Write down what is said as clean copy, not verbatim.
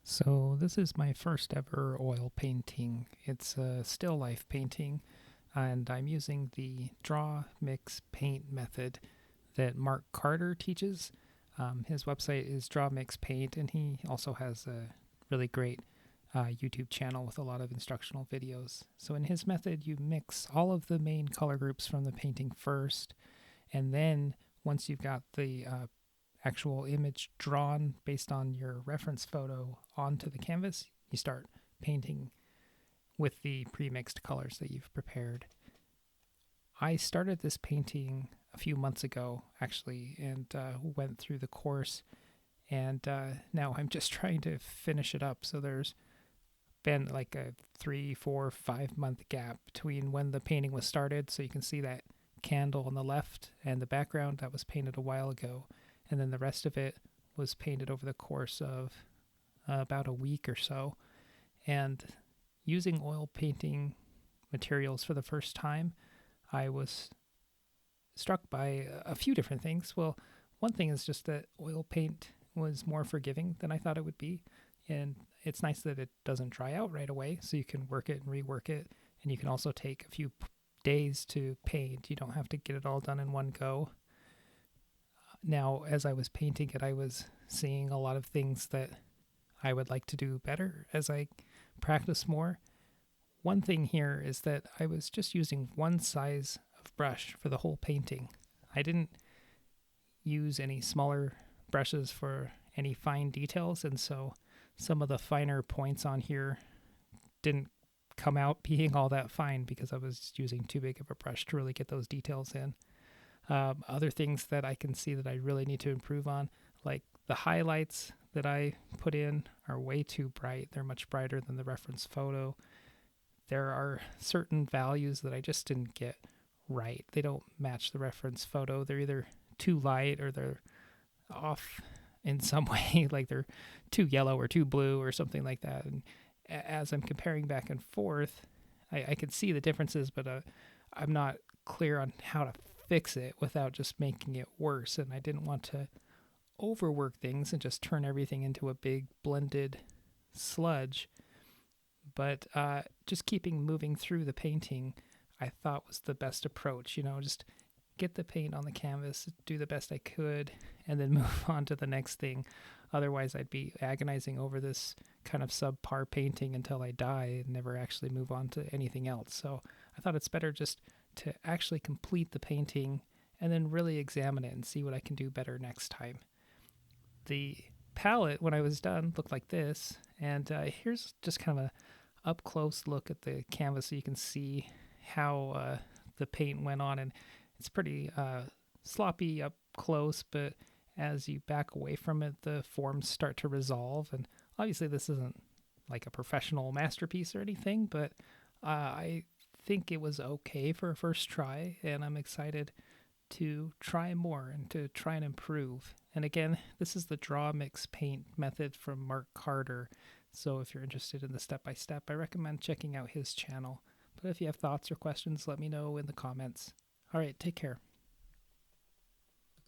So this is my first ever oil painting. It's a still life painting, and I'm using the draw, mix, paint method that Mark Carter teaches. His website is Draw Mix Paint, and he also has a really great YouTube channel with a lot of instructional videos. So in his method, you mix all of the main color groups from the painting first, and then once you've got the actual image drawn based on your reference photo onto the canvas, you start painting with the pre-mixed colors that you've prepared. I started this painting a few months ago, actually, and went through the course, and now I'm just trying to finish it up. So there's been like a 3, 4, 5 month gap between when the painting was started. So you can see that candle on the left and the background that was painted a while ago, and then the rest of it was painted over the course of about a week or so. And using oil painting materials for the first time, I was struck by a few different things. Well, one thing is just that oil paint was more forgiving than I thought it would be. And it's nice that it doesn't dry out right away, so you can work it and rework it. And you can also take a few days to paint. You don't have to get it all done in one go. Now, as I was painting it, I was seeing a lot of things that I would like to do better as I practice more. One thing here is that I was just using one size of brush for the whole painting. I didn't use any smaller brushes for any fine details, and so some of the finer points on here didn't come out being all that fine because I was using too big of a brush to really get those details in. Other things that I can see that I really need to improve on, like the highlights that I put in are way too bright. They're much brighter than the reference photo. There are certain values that I just didn't get right. They don't match the reference photo. They're either too light or they're off in some way, like they're too yellow or too blue or something like that. And as I'm comparing back and forth, I can see the differences, but I'm not clear on how to fix it without just making it worse. And I didn't want to overwork things and just turn everything into a big blended sludge. But just keeping moving through the painting, I thought was the best approach. Just get the paint on the canvas, do the best I could, and then move on to the next thing. Otherwise, I'd be agonizing over this kind of subpar painting until I die and never actually move on to anything else. So I thought it's better just to actually complete the painting and then really examine it and see what I can do better next time. The palette, when I was done, looked like this. And here's just kind of a up close look at the canvas so you can see how the paint went on. And it's pretty sloppy up close, but as you back away from it, the forms start to resolve. And obviously, this isn't like a professional masterpiece or anything, but I think it was okay for a first try, and I'm excited to try more and to try and improve. And again, this is the draw mix paint method from Mark Carter. So if you're interested in the step by step, I recommend checking out his channel. But if you have thoughts or questions, let me know in the comments. All right, take care.